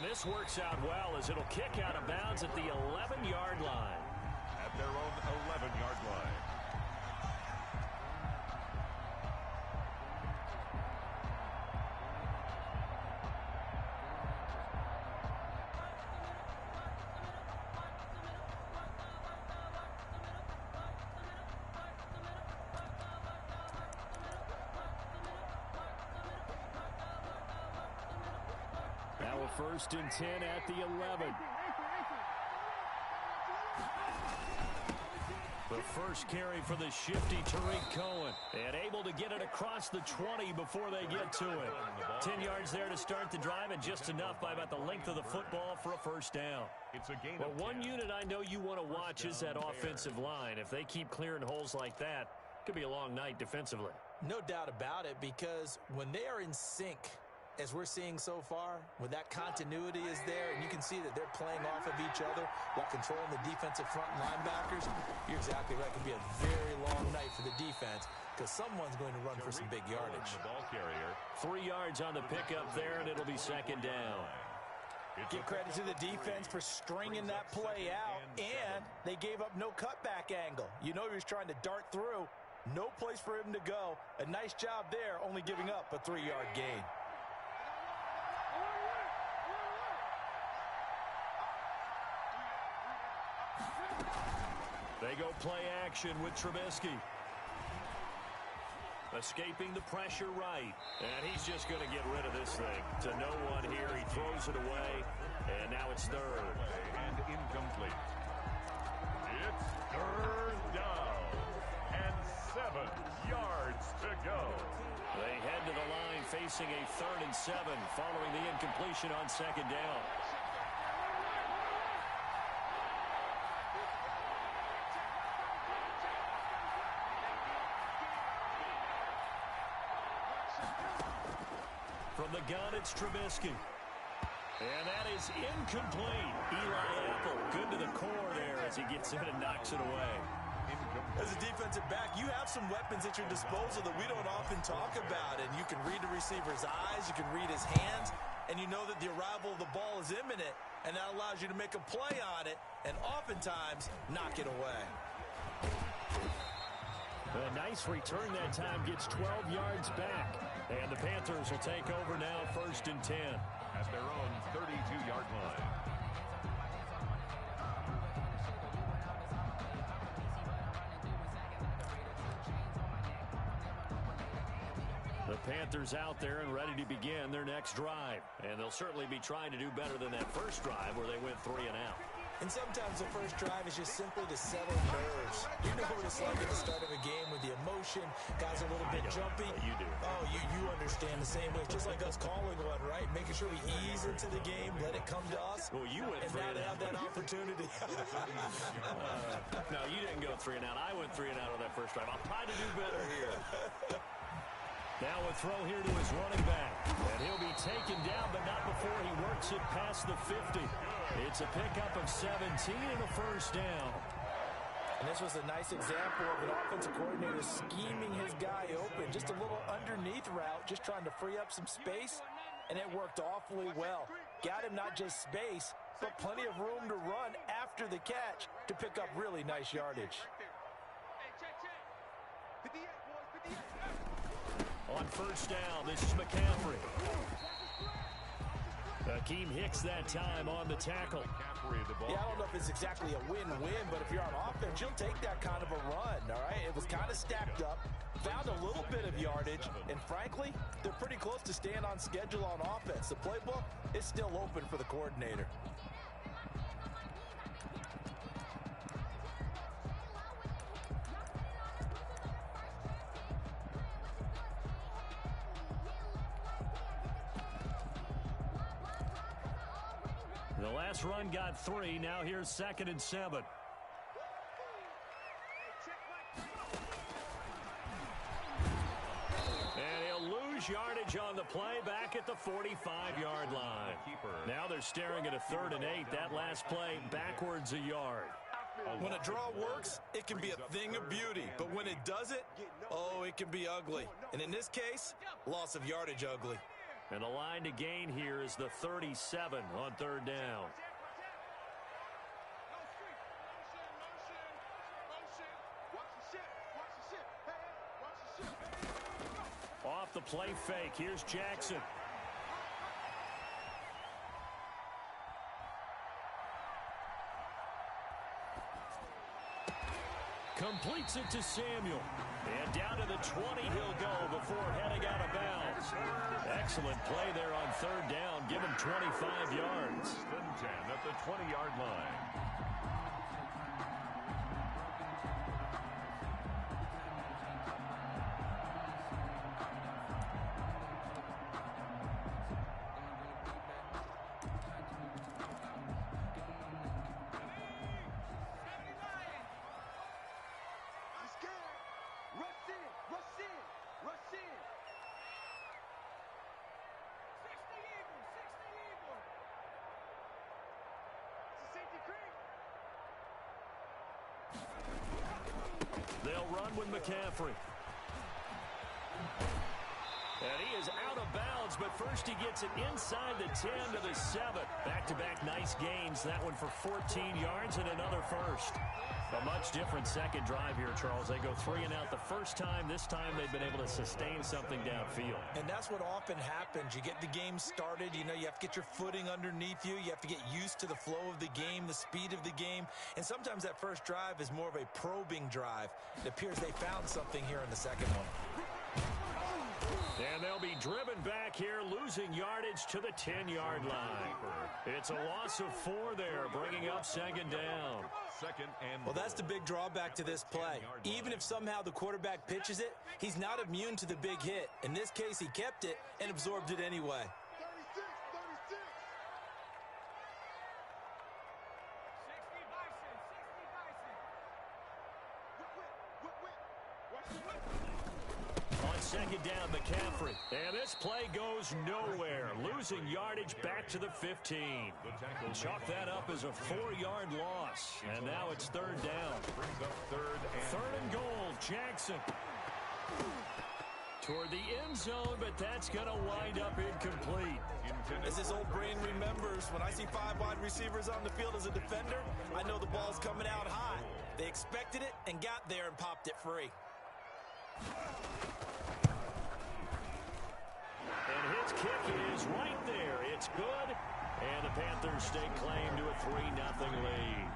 And this works out well as it'll kick out of bounds at the 11-yard line. At their own 11-yard line. Now a 1st and 10 at the 11. The first carry for the shifty Tariq Cohen. And able to get it across the 20 before they get to it. 10 yards there to start the drive, and just enough by about the length of the football for a first down. Well, one unit I know you want to watch is that offensive line. If they keep clearing holes like that, it could be a long night defensively. No doubt about it, because when they are in sync, as we're seeing so far, when that continuity is there and you can see that they're playing off of each other while controlling the defensive front linebackers, you're exactly right. It could be a very long night for the defense because someone's going to run for some big yardage. 3 yards on the pickup there, and it'll be 2nd down. Give credit to the defense for stringing that play out, and they gave up no cutback angle. You know he was trying to dart through. No place for him to go. A nice job there, only giving up a 3-yard gain. They go play action with Trubisky. Escaping the pressure right. And he's just going to get rid of this thing. To no one here. He throws it away. And now it's 3rd. And incomplete. It's 3rd down. And 7 yards to go. They head to the line facing a 3rd and 7 following the incompletion on 2nd down. From the gun, it's Trubisky. And that is incomplete. Eli Apple, good to the core there as he gets in and knocks it away. As a defensive back, you have some weapons at your disposal that we don't often talk about. And you can read the receiver's eyes, you can read his hands, and you know that the arrival of the ball is imminent, and that allows you to make a play on it and oftentimes knock it away. A nice return that time, gets 12 yards back. And the Panthers will take over now, 1st and 10. At their own 32-yard line. The Panthers out there and ready to begin their next drive. And they'll certainly be trying to do better than that first drive where they went 3 and out. And sometimes the first drive is just simply to settle nerves. You know what it's like at the start of a game with the emotion. Guys are a little bit jumpy. You do. Oh, you understand the same way. It's just like us calling one, right? Making sure we ease into the game, let it come to us. Well, you went and 3 now and they out. have that opportunity. No, you didn't go 3 and out. I went 3 and out on that first drive. I'll try to do better here. Now a throw here to his running back. And he'll be taken down, but not before he works it past the 50. It's a pickup of 17 and a 1st down. And this was a nice example of an offensive coordinator scheming his guy open. Just a little underneath route, just trying to free up some space, and it worked awfully well. Got him not just space, but plenty of room to run after the catch to pick up really nice yardage. On 1st down, this is McCaffrey. Akeem Hicks that time on the tackle. Yeah, I don't know if it's exactly a win-win, but if you're on offense, you'll take that kind of a run, all right? It was kind of stacked up, found a little bit of yardage, and frankly, they're pretty close to staying on schedule on offense. The playbook is still open for the coordinator. The last run got 3. Now here's 2nd and 7. And he'll lose yardage on the play back at the 45-yard line. Now they're staring at a 3rd and 8. That last play backwards a yard. When a draw works, it can be a thing of beauty. But when it doesn't, oh, it can be ugly. And in this case, loss of yardage ugly. And the line to gain here is the 37 on third down. Off the play fake, here's Jackson. Completes it to Samuel. And down to the 20 he'll go before heading out of bounds. Excellent play there on third down. Give him 25 yards. 10 at the 20-yard line. They'll run with McCaffrey. And he is out of bounds, but first he gets it inside the 10 to the 7. Back-to-back nice gains. That one for 14 yards and another first. A much different second drive here, Charles. They go 3 and out the first time. This time they've been able to sustain something downfield. And that's what often happens. You get the game started. You know, you have to get your footing underneath you. You have to get used to the flow of the game, the speed of the game. And sometimes that first drive is more of a probing drive. It appears they found something here in the second one. And they'll be driven back here, losing yardage to the 10-yard line. It's a loss of 4 there, bringing up second down. Well, that's the big drawback to this play. Even if somehow the quarterback pitches it, he's not immune to the big hit. In this case, he kept it and absorbed it anyway. Second down, McCaffrey. And this play goes nowhere. Losing yardage back to the 15. Chalk that up as a 4-yard loss. And now it's third down. Third and goal, Jackson. Toward the end zone, but that's going to wind up incomplete. As his old brain remembers, when I see 5 wide receivers on the field as a defender, I know the ball's coming out high. They expected it and got there and popped it free. And his kick is right there. It's good. And the Panthers stake claim to a 3-0 lead.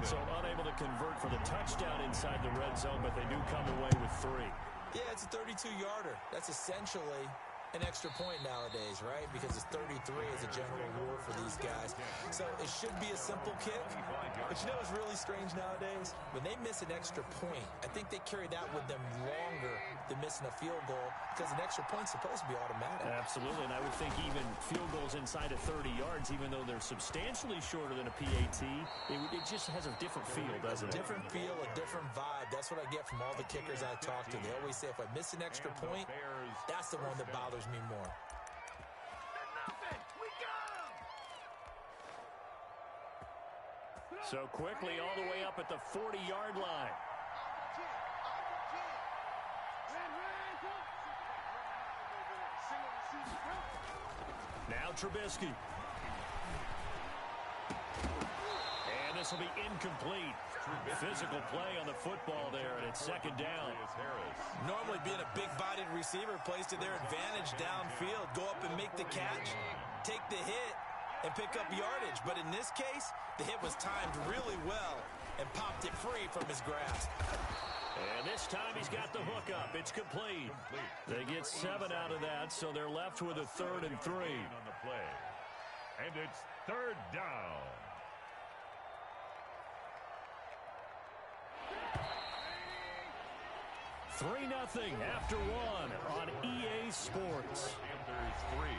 So unable to convert for the touchdown inside the red zone, but they do come away with 3. Yeah, it's a 32-yarder. That's essentially an extra point nowadays, right? Because it's 33 as a general rule for these guys. So it should be a simple kick. But you know what's really strange nowadays? When they miss an extra point, I think they carry that with them longer than missing a field goal because an extra point's supposed to be automatic. Absolutely, and I would think even field goals inside of 30 yards, even though they're substantially shorter than a PAT, it just has a different feel, doesn't it? A different feel, a different vibe. That's what I get from all the kickers I talk to. They always say if I miss an extra point, that's the one that bothers me more. So quickly all the way up at the 40-yard line. Now Trubisky. And this will be incomplete. Physical play on the football there, and it's second down. Normally being a big-bodied receiver plays to their advantage downfield. Go up and make the catch, take the hit, and pick up yardage. But in this case, the hit was timed really well and popped it free from his grasp. And this time he's got the hook up. It's complete. They get 7 out of that, so they're left with a 3rd and 3. On the play. And it's third down. Three 0 after 1 on EA Sports. Panthers 3,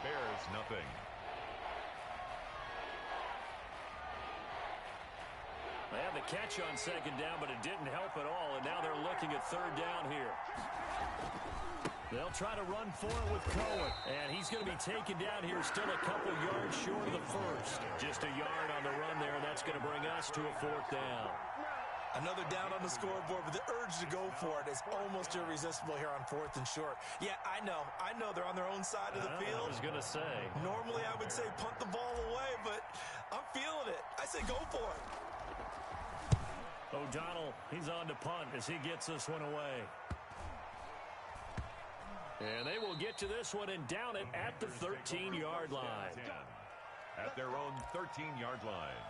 Bears 0. They had the catch on second down, but it didn't help at all, and now they're looking at third down here. They'll try to run for it with Cohen, and he's going to be taken down here still a couple yards short of the first. Just a yard on the run there, and that's going to bring us to a 4th down. Another down on the scoreboard, but the urge to go for it is almost irresistible here on 4th and short. Yeah, I know they're on their own side of the field. I was going to say. Normally I would say punt the ball away, but I'm feeling it. I say go for it. O'Donnell, he's on to punt as he gets this one away. And they will get to this one and down it at the 13-yard line. At their own 13-yard line.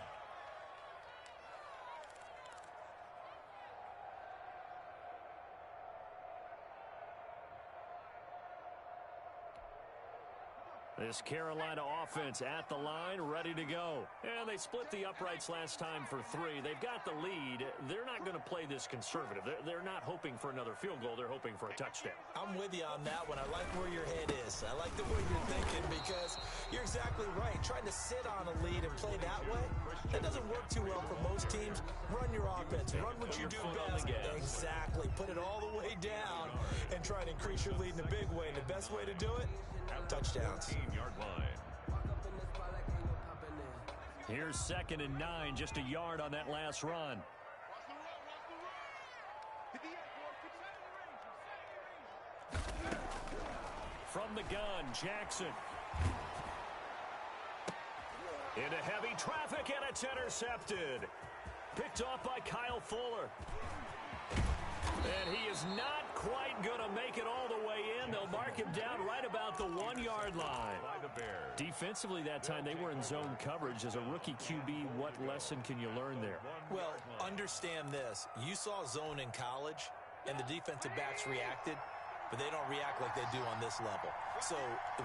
This Carolina offense at the line, ready to go. And they split the uprights last time for 3. They've got the lead. They're not going to play this conservative. They're not hoping for another field goal. They're hoping for a touchdown. I'm with you on that one. I like where your head is. I like the way you're thinking because you're exactly right. Trying to sit on a lead and play that way, that doesn't work too well for most teams. Run your offense. Run what you do best. Exactly. Put it all the way down and try and increase your lead in a big way. And the best way to do it, touchdowns. Here's 2nd and 9, just a yard on that last run. From the gun, Jackson. Into heavy traffic, and it's intercepted. Picked off by Kyle Fuller. And he is not quite going to make it all the way in. They'll mark him down right about the 1-yard line. Defensively that time, they were in zone coverage. As a rookie QB, what lesson can you learn there? Well, understand this. You saw zone in college, and the defensive backs reacted, but they don't react like they do on this level. So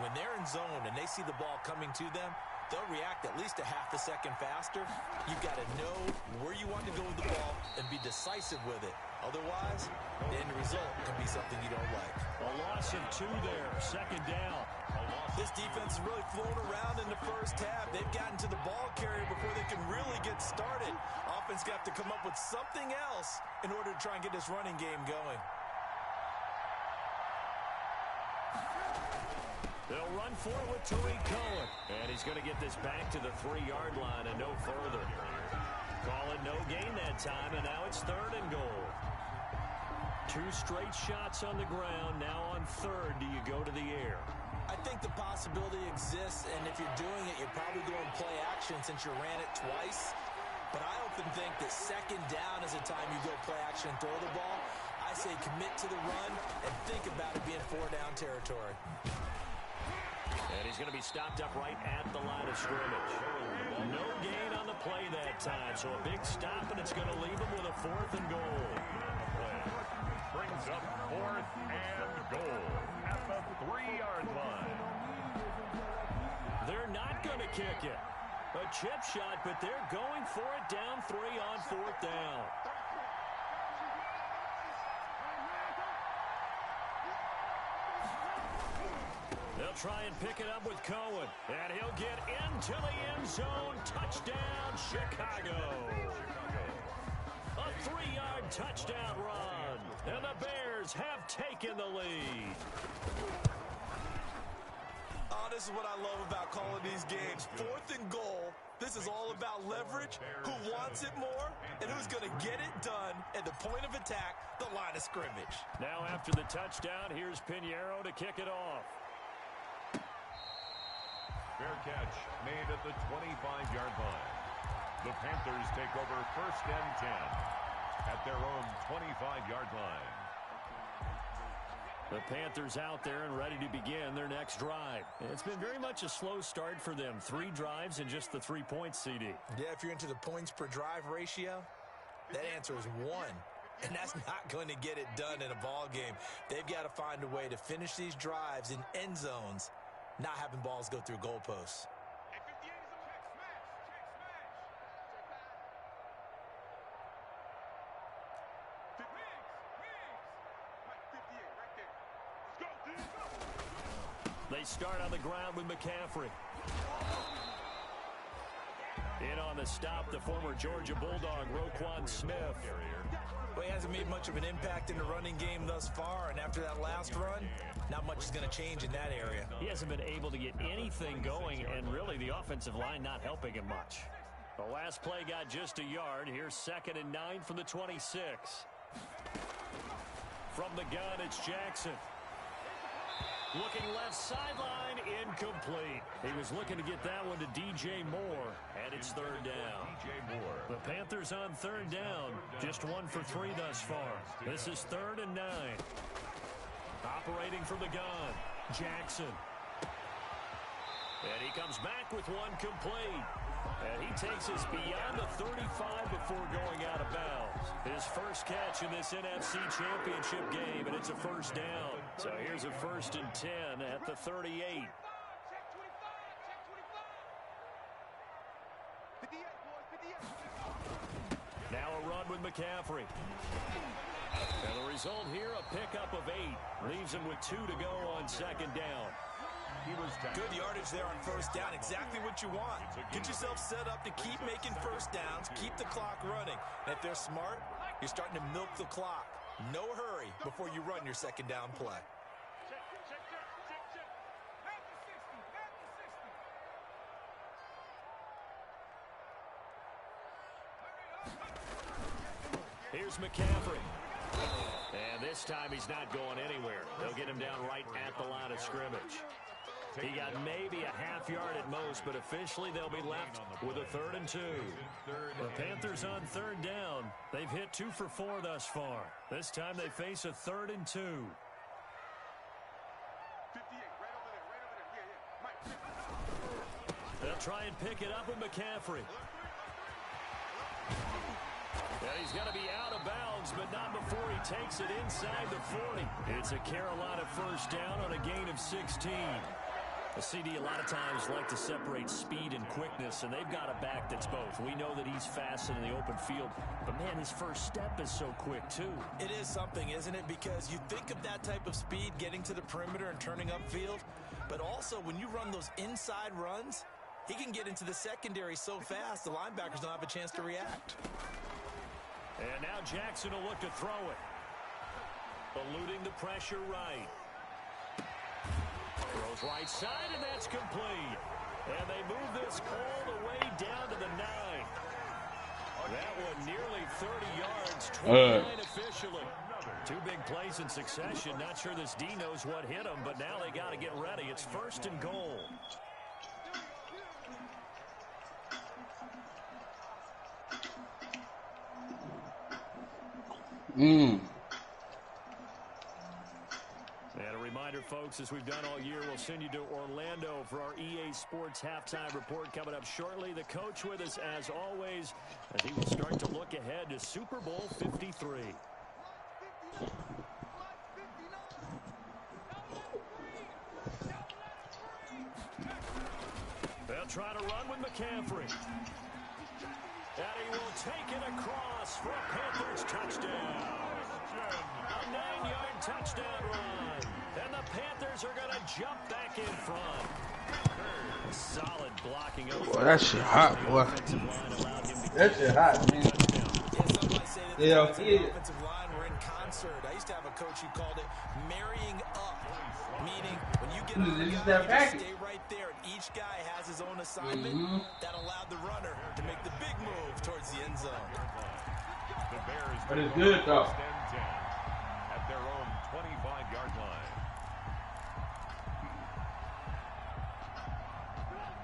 when they're in zone and they see the ball coming to them, they'll react at least a half a second faster. You've got to know where you want to go with the ball and be decisive with it. Otherwise, the end result can be something you don't like. A loss of 2 there, 2nd down. This defense is really flown around in the first half. They've gotten to the ball carrier before they can really get started. Offense got to come up with something else in order to try and get this running game going. They'll run forward with Tariq Cohen. And he's going to get this back to the 3-yard line and no further. Call it no gain that time, and now it's 3rd and goal. 2 straight shots on the ground. Now on 3rd, do you go to the air? I think the possibility exists, and if you're doing it, you're probably going play action since you ran it twice. But I often think that 2nd down is a time you go play action and throw the ball. I say commit to the run and think about it being 4-down territory. And he's going to be stopped up right at the line of scrimmage. No gain on the play that time, so a big stop, and it's going to leave him with a 4th and goal. Brings up 4th and goal at the 3-yard line. They're not going to kick it. A chip shot, but they're going for it down 3 on 4th down. They'll try and pick it up with Cohen. And he'll get into the end zone. Touchdown, Chicago. A 3-yard touchdown run. And the Bears have taken the lead. Oh, this is what I love about calling these games. 4th and goal. This is all about leverage, who wants it more, and who's going to get it done at the point of attack, the line of scrimmage. Now after the touchdown, here's Pinheiro to kick it off. Fair catch made at the 25-yard line. The Panthers take over 1st and 10 at their own 25-yard line. The Panthers out there and ready to begin their next drive. It's been very much a slow start for them. 3 drives and just the 3 points, CD. Yeah, if you're into the points per drive ratio, that answer is 1. And that's not going to get it done in a ball game. They've got to find a way to finish these drives in end zones, not having balls go through goalposts. They start on the ground with McCaffrey. In on the stop, the former Georgia Bulldog, Roquan Smith. Well, he hasn't made much of an impact in the running game thus far, and after that last run, not much is going to change in that area. He hasn't been able to get anything going, and really the offensive line not helping him much. The last play got just a yard. Here's 2nd and 9 from the 26. From the gun, it's Jackson. Looking left sideline, incomplete. He was looking to get that one to DJ Moore, and it's 3rd down. The Panthers on 3rd down, just 1 for 3 thus far. This is 3rd and 9. Operating from the gun, Jackson. And he comes back with one complete. And he takes us beyond the 35 before going out of bounds. His first catch in this NFC Championship game, and it's a 1st down. So here's a 1st and 10 at the 38. Now a run with McCaffrey. And the result here, a pickup of 8. Leaves him with 2 to go on 2nd down. Good yardage there on 1st down. Exactly what you want. Get yourself set up to keep making 1st downs, keep the clock running. And if they're smart, you're starting to milk the clock. No hurry before you run your 2nd down play. Here's McCaffrey. And this time he's not going anywhere. They'll get him down right at the line of scrimmage. He got maybe a half yard at most, but officially they'll be left with a 3rd and 2. The Panthers on 3rd down. They've hit 2 for 4 thus far. This time they face a 3rd and 2. They'll try and pick it up with McCaffrey. And he's going to be out of bounds, but not before he takes it inside the 40. It's a Carolina 1st down on a gain of 16. The CD a lot of times like to separate speed and quickness, and they've got a back that's both. We know that he's fast in the open field, but, man, his first step is so quick, too. It is something, isn't it? Because you think of that type of speed getting to the perimeter and turning upfield, but also when you run those inside runs, he can get into the secondary so fast the linebackers don't have a chance to react. And now Jackson will look to throw it. Eluding the pressure right. Throws right side, and that's complete. And they move this all the way down to the 9. That one nearly 30 yards, 29 officially. 2 big plays in succession. Not sure this D knows what hit him, but now they got to get ready. It's 1st and goal. And a reminder, folks, as we've done all year, we'll send you to Orlando for our EA Sports halftime report coming up shortly. The coach with us, as always, as he will start to look ahead to Super Bowl 53. They'll try to run with McCaffrey. And he will take it across for a Panthers touchdown. A 9-yard touchdown run. And the Panthers are going to jump back in front. Solid blocking up. Boy, that shit hot, boy. That shit hot, man. Yeah, the offensive line were in concert. I used to have a coach who called it marrying up. Meaning, when you get on the guy, you stay right there, and each guy has his own assignment. That allowed the runner to make the big move towards the end zone. The Bears, but it's good, though. At their own 25-yard line.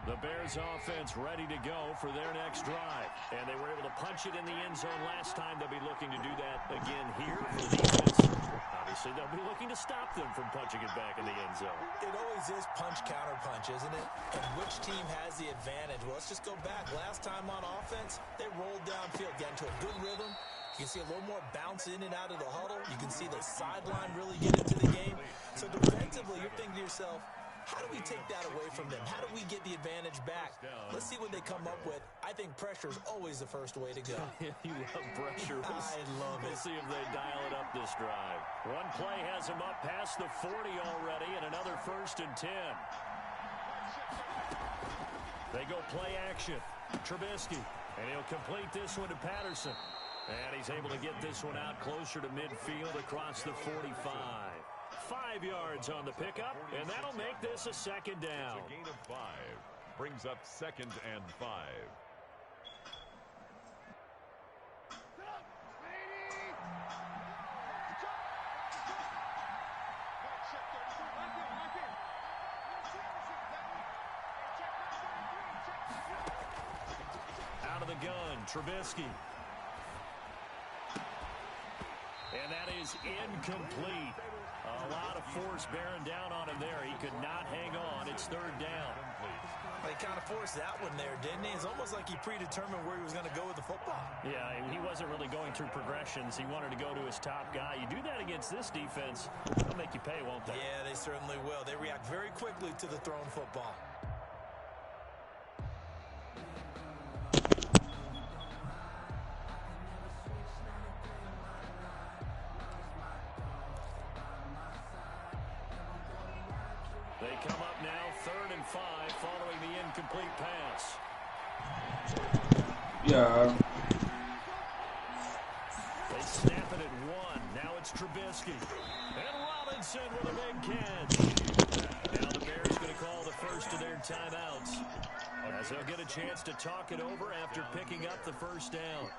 The Bears offense ready to go for their next drive. And they were able to punch it in the end zone last time. They'll be looking to do that again here for the defense. Obviously, they'll be looking to stop them from punching it back in the end zone. It always is punch, counter punch, isn't it? And which team has the advantage? Well, let's just go back. Last time on offense, they rolled downfield, got into a good rhythm. You can see a little more bounce in and out of the huddle. You can see the sideline really get into the game. So defensively, you're thinking to yourself, how do we take that away from them? How do we get the advantage back? Let's see what they come up with. I think pressure is always the first way to go. You love pressure. I love it. We'll see if they dial it up this drive. One play has them up past the 40 already, and another 1st and 10. They go play action. Trubisky, and he'll complete this one to Patterson. And he's able to get this one out closer to midfield across the 45. 5 yards on the pickup, and that'll make this a 2nd down. It's a gain of 5. Brings up 2nd and 5. of the gun. Trubisky. And that is incomplete. A lot of force bearing down on him there. He could not hang on. It's third down. Well, he kind of forced that one there, didn't he? It's almost like he predetermined where he was going to go with the football. Yeah, he wasn't really going through progressions. He wanted to go to his top guy. You do that against this defense, they'll make you pay, won't they? Yeah, they certainly will. They react very quickly to the thrown football. They come up now, 3rd and 5, following the incomplete pass. Yeah. They snap it at 1. Now it's Trubisky. And Robinson with a big catch. Now the Bears going to call the first of their timeouts, as they'll get a chance to talk it over after picking up the first down.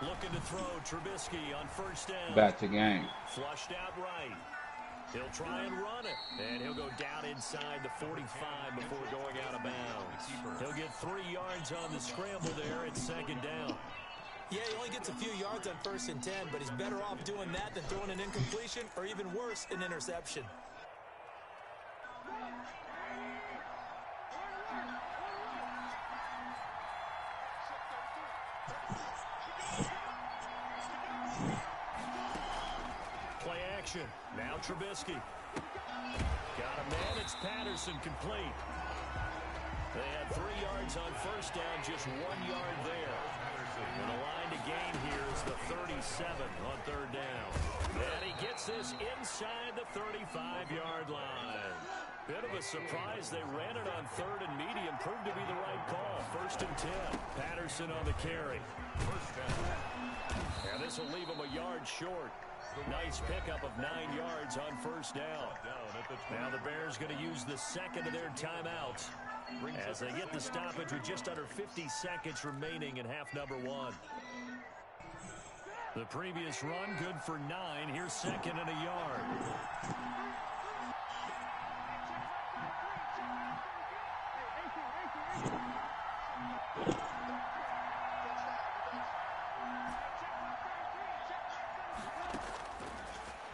Looking to throw. Trubisky on first down. Back to game. Flushed out right. He'll try and run it. And he'll go down inside the 45 before going out of bounds. He'll get 3 yards on the scramble there at 2nd down. Yeah, he only gets a few yards on 1st and 10, but he's better off doing that than throwing an incompletion or even worse, an interception. Play action. Now Trubisky. Got a man. It's Patterson complete. They had 3 yards on first down, just 1 yard there. And the line to gain here is the 37 on 3rd down. And he gets this inside the 35-yard line. Bit of a surprise. They ran it on 3rd and medium. Proved to be the right call. 1st and 10. Patterson on the carry. And this will leave him a yard short. Nice pickup of 9 yards on 1st down. Now the Bears going to use the second of their timeouts as they get the stoppage with just under 50 seconds remaining in half number 1. The previous run good for 9. Here's 2nd and a yard.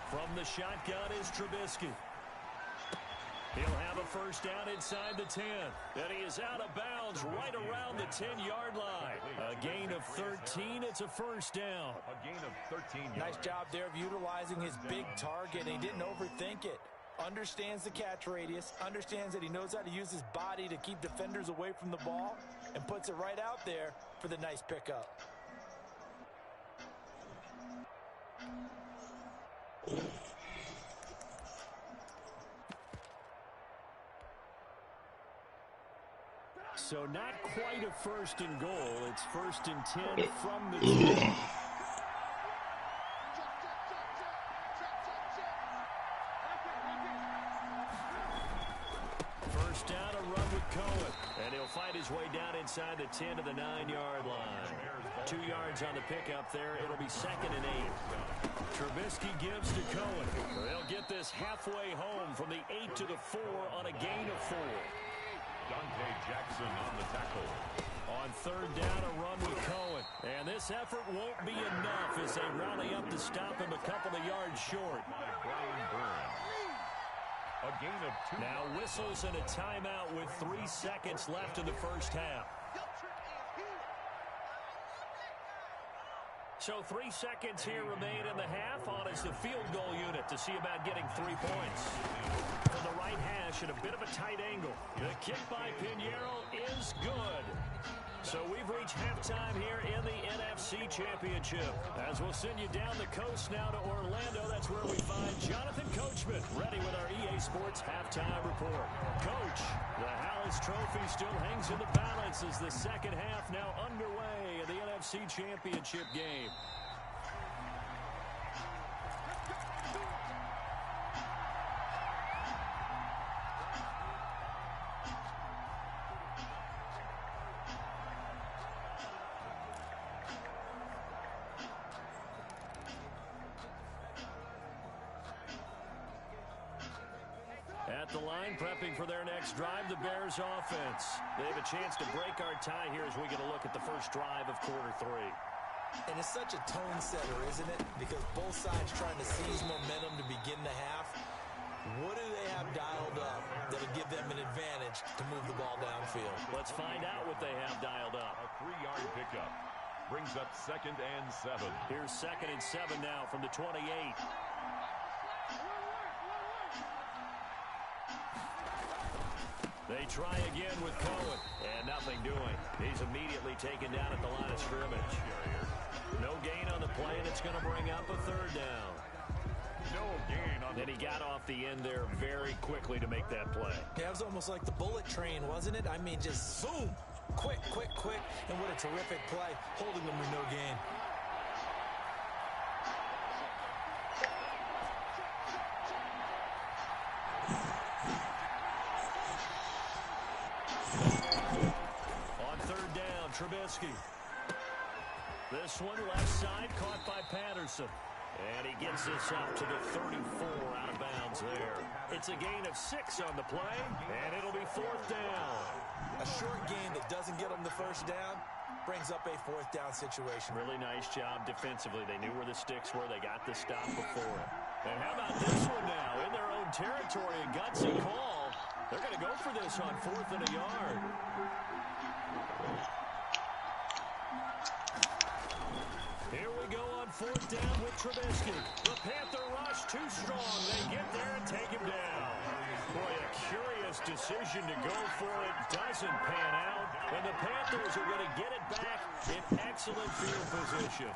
From the shotgun is Trubisky. He'll have a first down inside the 10. And he is out of bounds right around the 10-yard line. A gain of 13. It's a first down. A gain of 13 yards. Nice job there of utilizing his big target. He didn't overthink it. Understands the catch radius. Understands that he knows how to use his body to keep defenders away from the ball. And puts it right out there for the nice pickup. So not quite a 1st and goal. It's 1st and 10 from the 2. First down, a run with Cohen. And he'll fight his way down inside the 10 to the 9-yard line. 2 yards on the pickup there. It'll be 2nd and 8. Trubisky gives to Cohen. They'll get this halfway home from the 8 to the 4 on a gain of 4. Dante Jackson on the tackle. On 3rd down, a run with Cohen. And this effort won't be enough as they rally up to stop him a couple of yards short. By Brian Burns. A gain of 2. Now whistles and a timeout with 3 seconds left in the first half. So 3 seconds here remain in the half. On is the field goal unit to see about getting 3 points. From the right hash at a bit of a tight angle. The kick by Pinheiro is good. So we've reached halftime here in the NFC Championship. As we'll send you down the coast now to Orlando, that's where we find Jonathan Coachman, ready with our EA Sports Halftime Report. Coach, the Hallis Trophy still hangs in the balance as the second half now underway in the NFC Championship game. at the line, prepping for their next drive, the Bears offense. They have a chance to break our tie here as we get a look at the first drive of quarter 3. And it's such a tone setter, isn't it? Because both sides trying to seize momentum to begin the half. What do they have dialed up that'll give them an advantage to move the ball downfield? Let's find out what they have dialed up. A 3-yard pickup brings up 2nd and 7. Here's 2nd and 7 now from the 28. They try again with Cohen, and nothing doing. He's immediately taken down at the line of scrimmage. No gain on the play, and it's going to bring up a 3rd down. No gain on. Then he got off the end there very quickly to make that play. Yeah, it was almost like the bullet train, wasn't it? I mean, just zoom. Quick, quick, quick. And what a terrific play, holding them with no gain. On 3rd down, Trubisky. This one left side caught by Patterson. And he gets this up to the 34 out of bounds there. It's a gain of 6 on the play, and it'll be 4th down. A short gain that doesn't get them the 1st down brings up a 4th down situation. Really nice job defensively. They knew where the sticks were. They got the stop before it. And how about this one now? In their own territory, a gutsy call. They're going to go for this on 4th and a yard. Here we go on 4th down with Trubisky. The Panther rush too strong. They get there and take him down. Boy, a curious decision to go for it. Doesn't pan out. And the Panthers are going to get it back in excellent field position.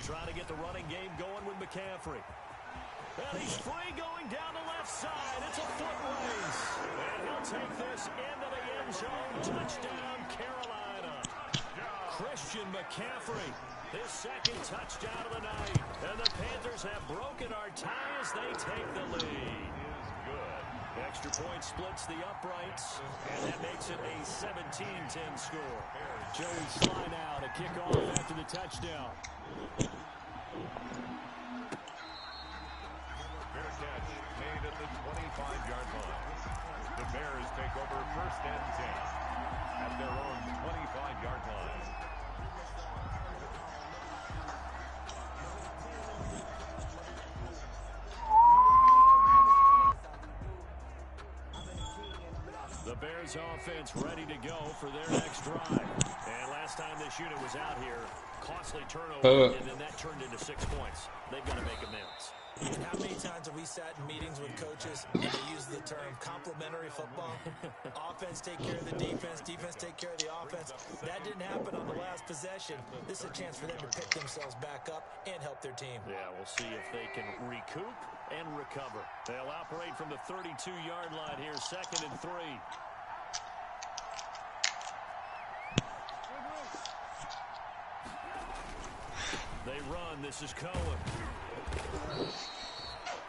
Trying to get the running game going with McCaffrey. And he's free going down the left side. It's a foot race. And he'll take this into the end zone. Touchdown, Carolina. Christian McCaffrey, his 2nd touchdown of the night. And the Panthers have broken our tie as they take the lead. Extra point splits the uprights, and that makes it a 17-10 score. Joey Sly now to kick off after the touchdown. Fair catch made at the 25-yard line. The Bears take over 1st and 10 at their own 25-yard line. The Bears offense ready to go for their next drive. And last time this unit was out here, costly turnover, and then that turned into 6 points. They've got to make amends. How many times have we sat in meetings with coaches and they use the term complementary football? Offense take care of the defense, defense take care of the offense. That didn't happen on the last possession. This is a chance for them to pick themselves back up and help their team. Yeah, we'll see if they can recoup and recover. They'll operate from the 32-yard line here, 2nd and 3. They run. This is Cohen.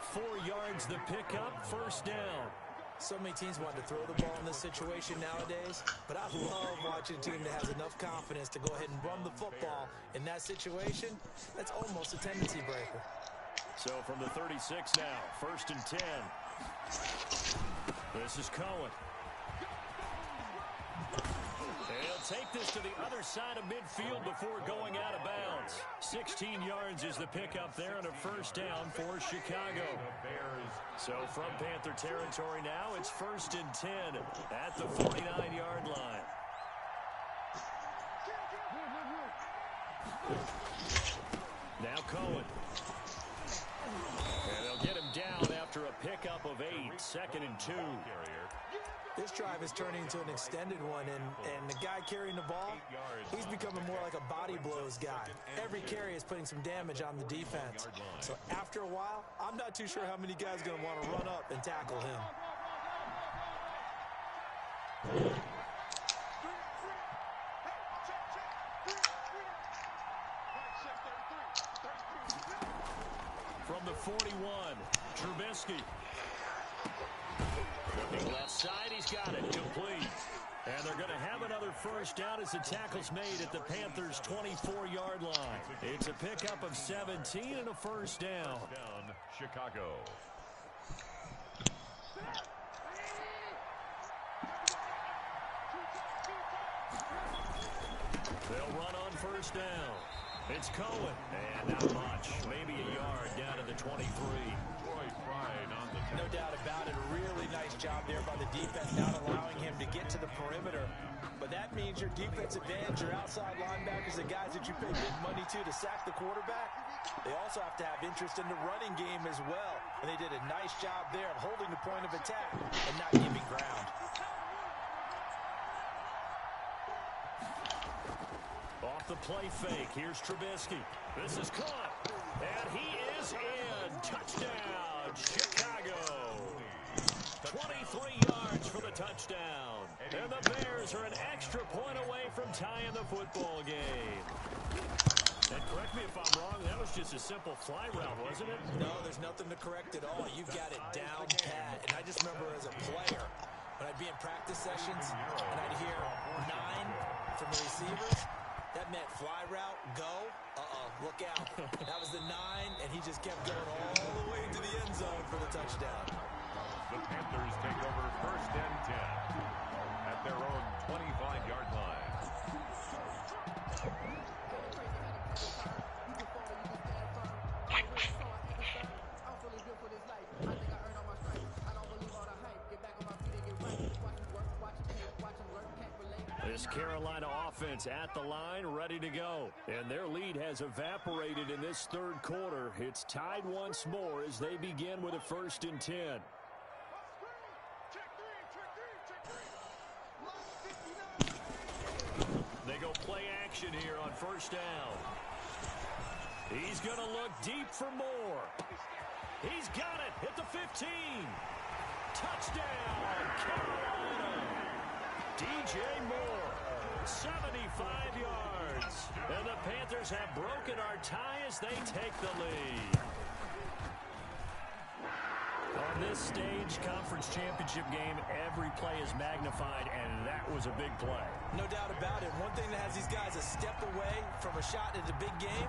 4 yards the pickup, 1st down. So many teams want to throw the ball in this situation nowadays, but I love watching a team that has enough confidence to go ahead and run the football in that situation. That's almost a tendency breaker. So from the 36 now, 1st and 10. This is Cohen. He'll take this to the other side of midfield before going out of bounds. 16 yards is the pickup there and a 1st down for Chicago. So from Panther territory now, it's 1st and 10 at the 49-yard line. Now Cohen. And they'll get him down after a pickup of 8, 2nd and 2. This drive is turning into an extended one, and the guy carrying the ball, he's becoming more like a body blows guy. Every carry is putting some damage on the defense. So after a while, I'm not too sure how many guys are going to want to run up and tackle him. 41. Trubisky. Looking left side, he's got it. Complete. And they're going to have another first down as the tackle's made at the Panthers' 24-yard line. It's a pickup of 17 and a first down. Chicago. They'll run on first down. It's Cohen. And not much. Maybe a yard down to the 23. No doubt about it. A really nice job there by the defense, not allowing him to get to the perimeter. But that means your defensive ends, your outside linebackers, the guys that you pay big money to sack the quarterback, they also have to have interest in the running game as well. And they did a nice job there of holding the point of attack and not giving ground. Off the play fake, here's Trubisky. This is caught, and he is in. Touchdown, Chicago. 23 yards for the touchdown. And the Bears are an extra point away from tying the football game. And correct me if I'm wrong, that was just a simple fly route, wasn't it? No, there's nothing to correct at all. You've got it down pat. And I just remember as a player, when I'd be in practice sessions, and I'd hear 9 from the receivers, that meant fly route, go, look out. That was the 9, and he just kept going all the way to the end zone for the touchdown. The Panthers take over first and 10 at their own 25-yard line. This Carolina offense at the line, ready to go. And their lead has evaporated in this third quarter. It's tied once more as they begin with a first and 10. They go play action here on first down. He's going to look deep for more. He's got it at the 15. Touchdown, Carolina. DJ Moore, 75 yards. And the Panthers have broken our tie as they take the lead. On this stage, conference championship game, every play is magnified, and that was a big play. No doubt about it. One thing that has these guys a step away from a shot at the big game,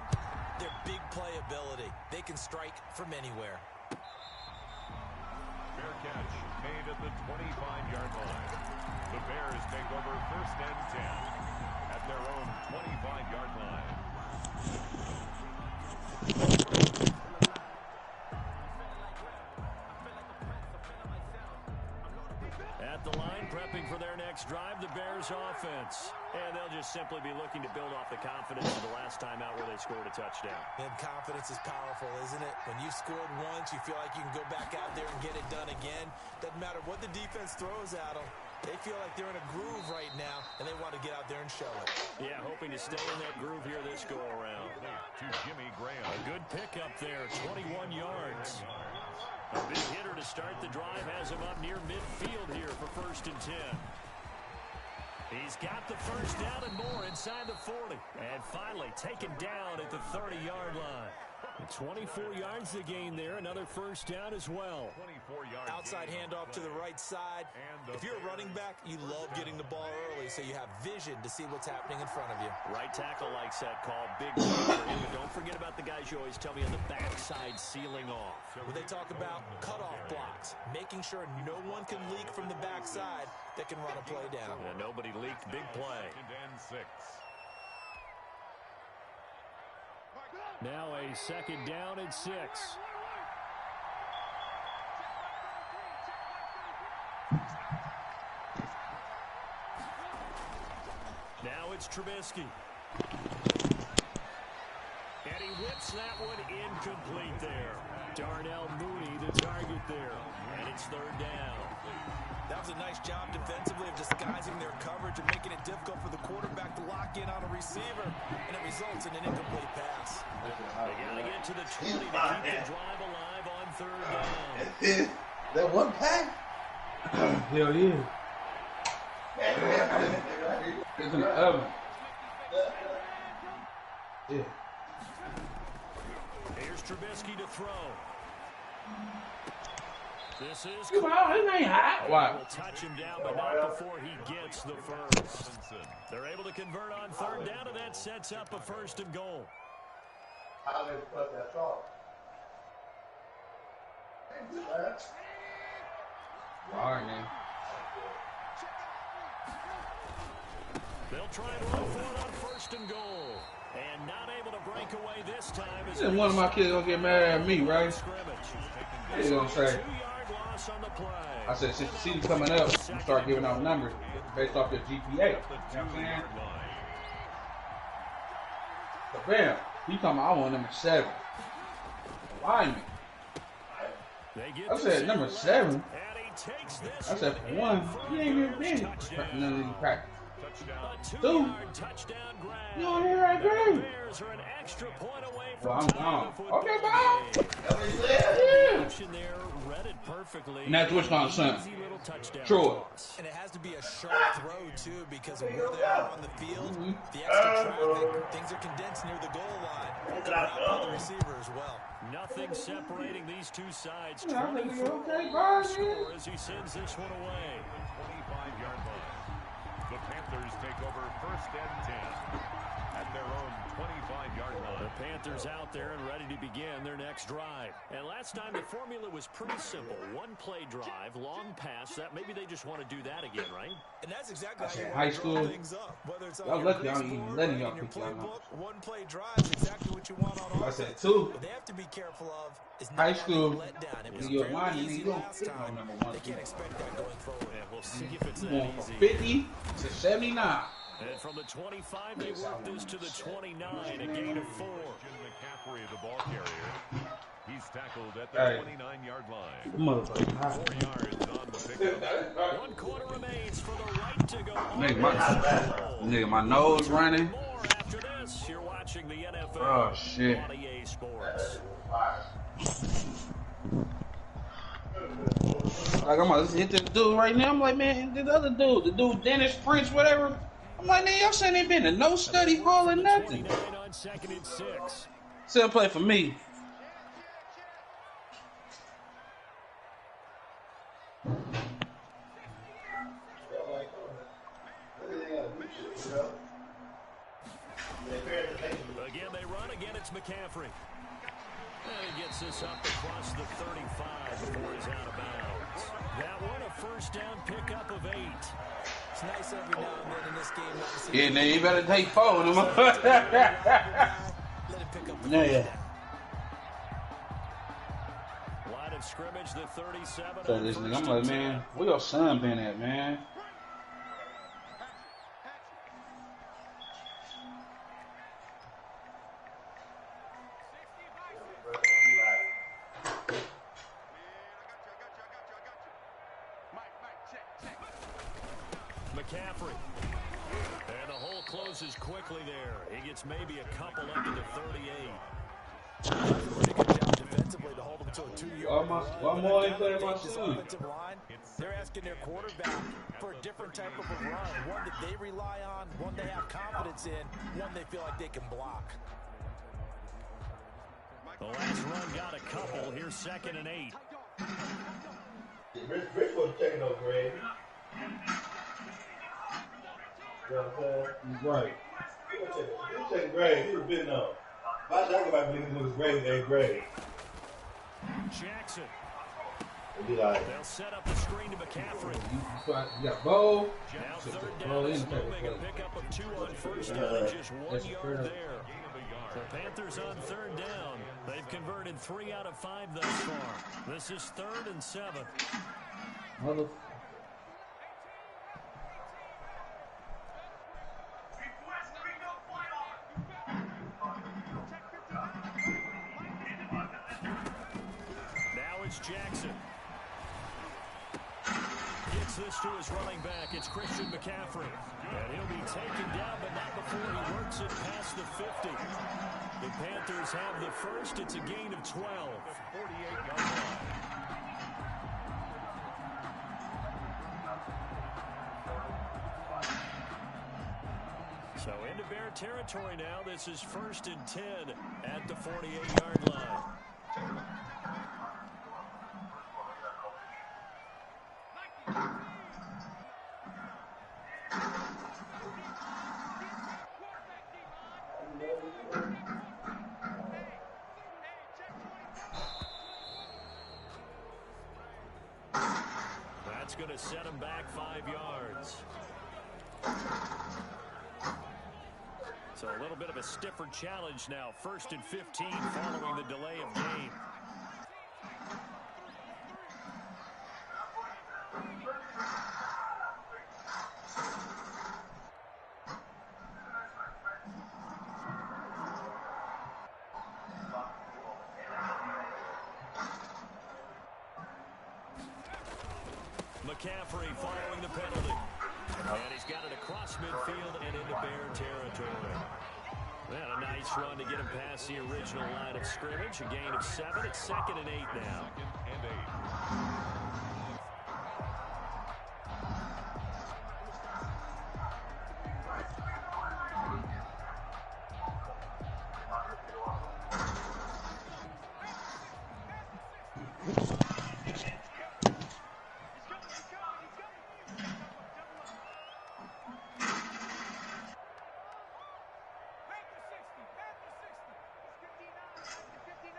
their big play ability. They can strike from anywhere. Fair catch made at the 25-yard line. The Bears take over first and 10 at their own 25-yard line. At the line, prepping for their next drive, the Bears offense. And they'll just simply be looking to build off the confidence of the last time out where they scored a touchdown. And confidence is powerful, isn't it? When you've scored once, you feel like you can go back out there and get it done again. Doesn't matter what the defense throws at them. They feel like they're in a groove right now, and they want to get out there and show it. Yeah, hoping to stay in that groove here this go-around. To Jimmy Graham. A good pickup there, 21 yards. A big hitter to start the drive has him up near midfield here for first and 10. He's got the first down and more inside the 40. And finally taken down at the 30-yard line. 24 yards to gain there. Another first down as well. Outside handoff to the right side. If you're a running back, you love getting the ball early so you have vision to see what's happening in front of you. Right tackle likes that call. Big for him. But don't forget about the guys you always tell me on the backside sealing off. When they talk about cutoff blocks, making sure no one can leak from the backside that can run a play down. And nobody leaked. Big play. And 6. Now a second down and 6. Now it's Trubisky. And he whips that one incomplete there. Darnell Mooney the target there. And it's third down. That was a nice job defensively of disguising their coverage and making it difficult for the quarterback to lock in on a receiver, and it results in an incomplete pass. They got to get to the 20 to keep the drive alive on third down. That one pack? Hell yeah. It's in the oven. Yeah. Here's Trubisky to throw. This is Come on, it ain't hot. Why? will touch him down, but not before he gets the first. They're able to convert on third down, and that sets up a 1st and goal. I'll just put that thought. All right, man. They'll try and run for it on 1st and goal. And not able to break away this time. Then one of my kids gonna get mad at me, right? He's gonna say, 2-yard loss on the play. I said, since the season's coming up, you start giving out numbers based off your GPA. You know what I'm saying? So bam, he talking about I want number 7. Lineman. I said number 7. I said for one, he ain't even been none of these practice. 2. You don't hear that great. Well, I'm gone. Okay, bye. And that's what's on son. Troy. And it has to be a sharp throw, too, because of where they are on the field. The extra traffic, things are condensed near the goal line. It's a route for the receiver as well. Nothing separating these two sides. 24 score as he sends this one away. 25-yard line. The Panthers take over 1st and 10 at their own 25-yard line. The Panthers out there and ready to begin their next drive. And last time the formula was pretty simple. 1-play drive, long pass. That maybe they just want to do that again, right? And that's exactly how you high want to school. draw things up. Whether it's on Y'all your lucky I release ain't even board letting or y'all in your pick y'all playbook, 1-play drive is exactly what you want on I offense. said 2. What they have to be careful of is High not school. letting let down. It was You're fairly lying, easy you don't last pick no time. number 1. They can't expect that going forward. And we'll see if it's You that going from easy. 50 to 79. And from the 25, they work this to the 29, a gain of 4. McCaffrey, the ball carrier. He's tackled at the 29-yard line. 4 yards on the pickup. 1 quarter remains for the right to go. Nigga, my nose running. More after this. You're watching the NFL Oh, shit. on EA Sports. Like, I'm about to hit this dude right now. I'm like, man, this other dude, the dude Dennis Prince, whatever. I'm like, man, y'all saying ain't been to no study hall or nothing. 29 on 2nd and 6. Still play for me. Again, they run. Again, it's McCaffrey. And he gets this up across the 35 before he's out of bounds. That one, a 1st down pickup of 8. It's nice every now and then in this game not to see. Yeah, now you better take 4 of them. Let him pick up the Yeah. first down. Line of scrimmage, the 37. So this nigga, I'm like, man, where your son been at, man? McCaffrey. And the hole closes quickly there. He gets maybe a couple up to the 38. Pretty good job defensively to hold them to a 2-yard line. One more ain't playing my This son. offensive line, they're asking their quarterback for a different type of a run, one that they rely on, one they have confidence in, one they feel like they can block. The last run got a couple. Here's 2nd and 8. Rich was taking no grade. You know what I'm saying? Right. He was taking grade. He was bidding on. If I talk about niggas with his grade, they ain't grade. Jackson. It'd be like, They'll set up the screen to McCaffrey. You got Bo. Now So 3rd Bo down in is the paper moving. A play. pickup of 2 on 1st down and just 1 That's yard fair. there. The Panthers on 3rd down. They've converted 3 out of 5 thus far. This is 3rd and 7. Mother. Now it's Jackson. Gets this to his running back. It's Christian McCaffrey. And he'll be taken down, but not before he works it past the 50. The Panthers have the first. It's a gain of 12. 48-yard line. So into Bear territory now. This is 1st and 10 at the 48-yard line. It's going to set him back 5 yards. So a little bit of a stiffer challenge now. 1st and 15 following the delay of game. McCaffrey following the penalty. And he's got it across midfield and into Bear territory. And a nice run to get him past the original line of scrimmage. A gain of 7. It's 2nd and 8 now. 2nd and 8.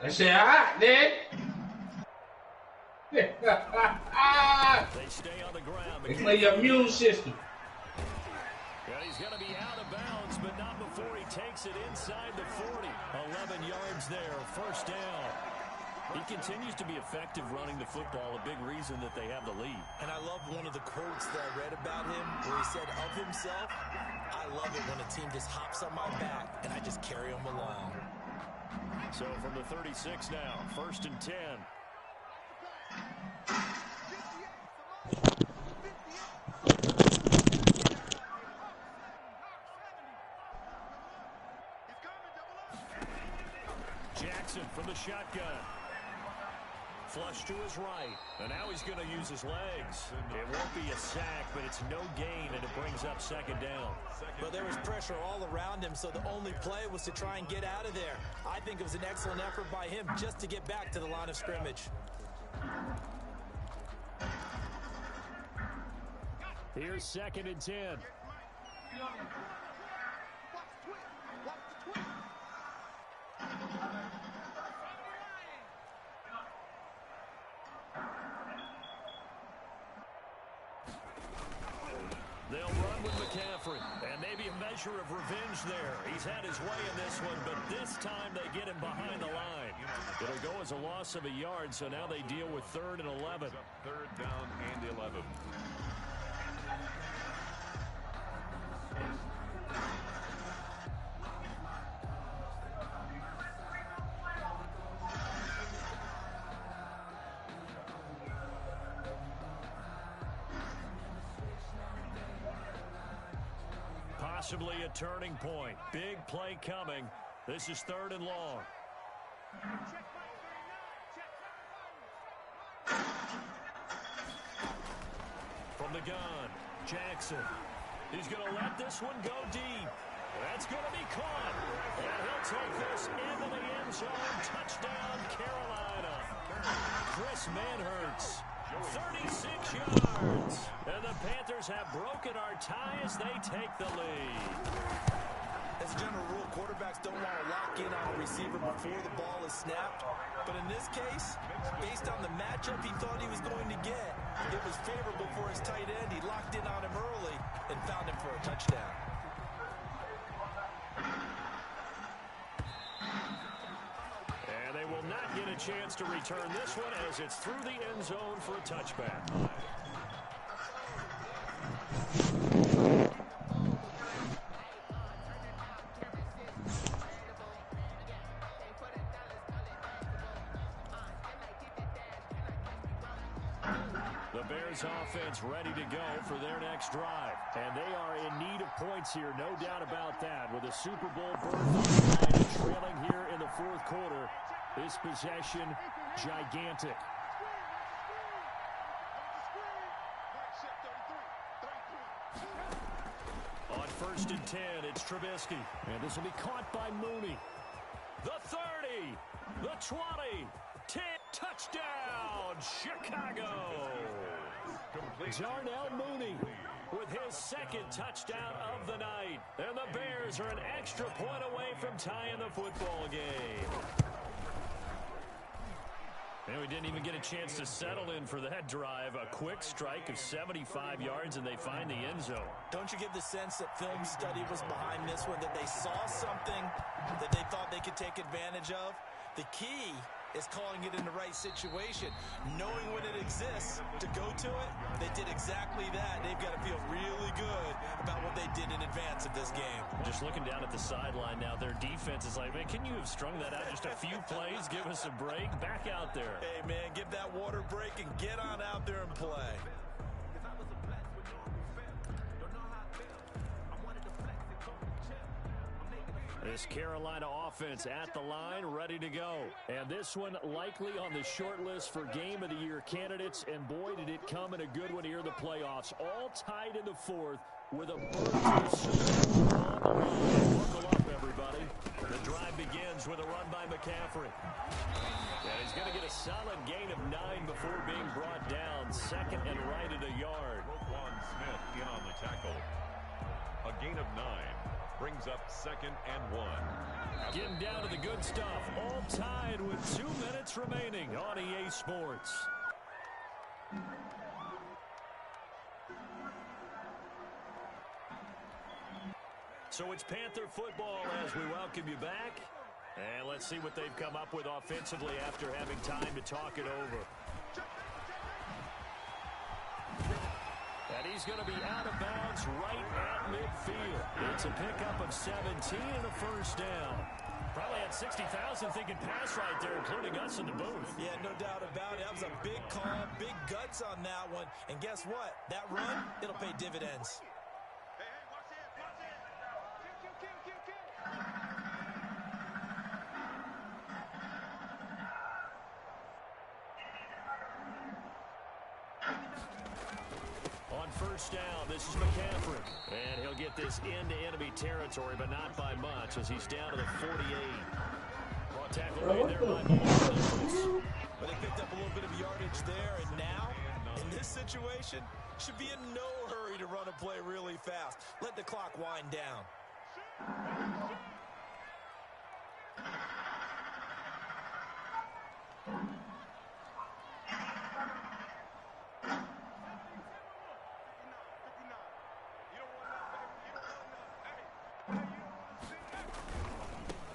That shit hot, dude. They stay on the ground. They play your immune system. And he's going to be out of bounds, but not before he takes it inside the 40. 11 yards there, 1st down. He continues to be effective running the football, a big reason that they have the lead. And I love one of the quotes that I read about him where he said of himself, I love it when a team just hops on my back and I just carry them along. So from the 36 now, 1st and 10. Jackson from the shotgun. Flush to his right. And now he's going to use his legs. It won't be a sack, but it's no gain, and it brings up 2nd down. But there was pressure all around him, so the only play was to try and get out of there. I think it was an excellent effort by him just to get back to the line of scrimmage. Here's 2nd and 10. They'll run with McCaffrey, and maybe a measure of revenge there. He's had his way in this one, but this time they get him behind the line. It'll go as a loss of a yard, so now they deal with 3rd and 11. 3rd down and 11. Possibly a turning point. Big play coming. This is 3rd and long. From the gun, Jackson. He's going to let this one go deep. That's going to be caught. And he'll take this into the end zone. Touchdown, Carolina. Chris Manhertz. 36 yards. And the Panthers have broken our tie as they take the lead. As a general rule, quarterbacks don't want to lock in on a receiver before the ball is snapped. But in this case, based on the matchup he thought he was going to get, it was favorable for his tight end. He locked in on him early and found him for a touchdown. And they will not get a chance to return this one as it's through the end zone for a touchback. The Bears offense ready to go for their next drive. And they are in need of points here, no doubt about that. With a Super Bowl berth on the line and trailing here in the 4th quarter, this possession gigantic. On 1st and 10, it's Trubisky. And this will be caught by Mooney. The 30, the 20, 10, touchdown, Chicago. Darnell Mooney with his 2nd touchdown of the night. And the Bears are an extra point away from tying the football game. And we didn't even get a chance to settle in for that drive. A quick strike of 75 yards, and they find the end zone. Don't you get the sense that film study was behind this one, that they saw something that they thought they could take advantage of? The key is calling it in the right situation, knowing when it exists to go to it. They did exactly that. They've got to feel really good about what they did in advance of this game. Just looking down at the sideline now, their defense is like, man, can you have strung that out just a few plays? Give us a break. Back out there. Hey, man, give that water break and get on out there and play. This Carolina offense at the line, ready to go. And this one likely on the short list for Game of the Year candidates. And boy, did it come in a good one here in the playoffs. All tied in the fourth with a buckle up, everybody. The drive begins with a run by McCaffrey. And he's going to get a solid gain of 9 before being brought down. Second and right at a yard. Roquan Smith in on the tackle. A gain of 9. Brings up 2nd and 1. Getting down to the good stuff. All tied with 2 minutes remaining on EA Sports. So it's Panther football as we welcome you back. And let's see what they've come up with offensively after having time to talk it over. And he's going to be out of bounds right at midfield. It's a pickup of 17 and a first down. Probably had 60,000 thinking pass right there, including us in the booth. Yeah, no doubt about it. That was a big call, big guts on that one. And guess what? That run, it'll pay dividends. First down, this is McCaffrey. And he'll get this into enemy territory, but not by much as he's down to the 48. Ball tackle right there by Mahomes. But they picked up a little bit of yardage there, and now, in this situation, should be in no hurry to run a play really fast. Let the clock wind down.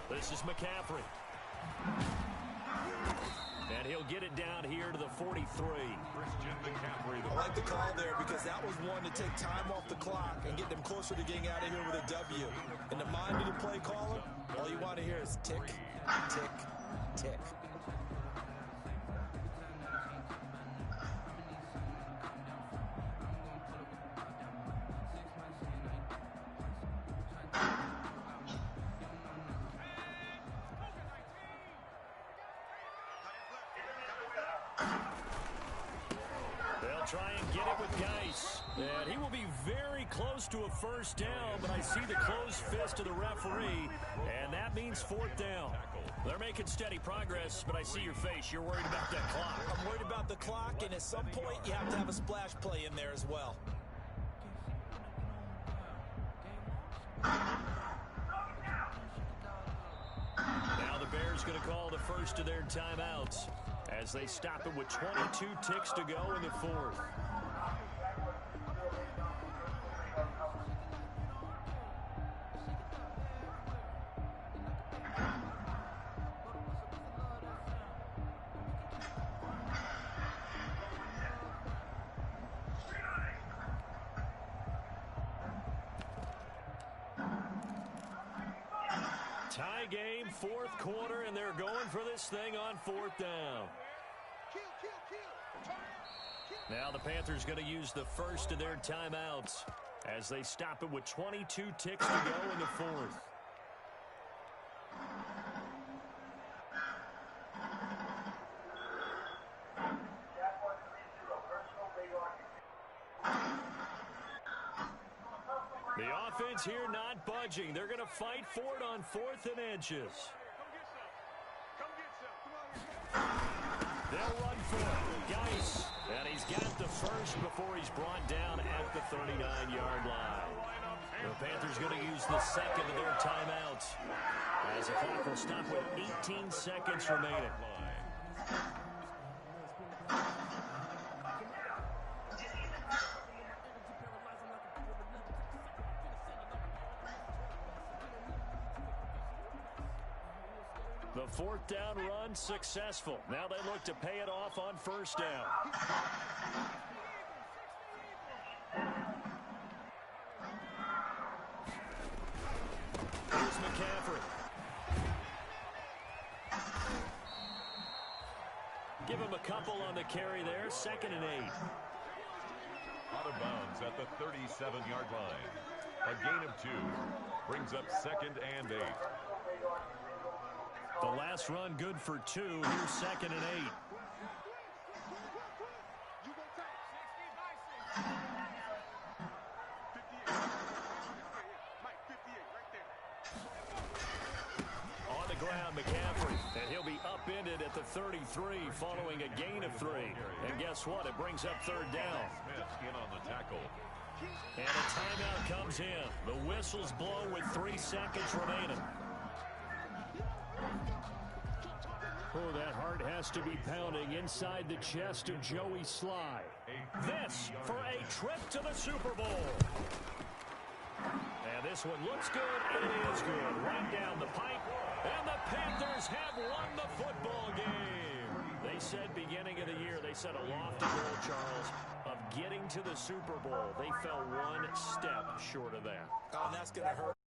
This is McCaffrey. And he'll get it down here to the 43. Christian McCaffrey. I like the call there because that was one to take time off the clock and get them closer to getting out of here with a W. In the mind of the play caller, all you want to hear is tick, tick, tick. Try and get it with Geis. And he will be very close to a first down, but I see the closed fist of the referee, and that means fourth down. They're making steady progress, but I see your face. You're worried about that clock. I'm worried about the clock, and at some point you have to have a splash play in there as well. Now the Bears going to call the first of their timeouts as they stop it with 22 ticks to go in the fourth. Tie game, fourth quarter, and they're going for this thing on fourth down. Now the Panthers going to use the first of their timeouts as they stop it with 22 ticks to go in the fourth. The offense here not budging. They're going to fight for it on 4th and inches. They'll run for it. Geis. And he's got the first before he's brought down at the 39-yard line. The Panthers going to use the second of their timeouts as the clock will stop with 18 seconds remaining. The fourth down run successful. Now they look to pay it off on first down. Here's McCaffrey. Give him a couple on the carry there. 2nd and 8. Out of bounds at the 37-yard line. A gain of 2. Brings up 2nd and 8. The last run good for 2. Here's 2nd and 8. On the ground, McCaffrey. And he'll be upended at the 33 following a gain of 3. And guess what? It brings up 3rd down. Smith in on the tackle. And a timeout comes in. The whistles blow with 3 seconds remaining. Oh, that heart has to be pounding inside the chest of Joey Sly. This for a trip to the Super Bowl. And this one looks good. It is good. Right down the pipe. And the Panthers have won the football game. They said beginning of the year, they set a lofty goal, Charles, of getting to the Super Bowl. They fell one step short of that. Oh, and that's going to hurt.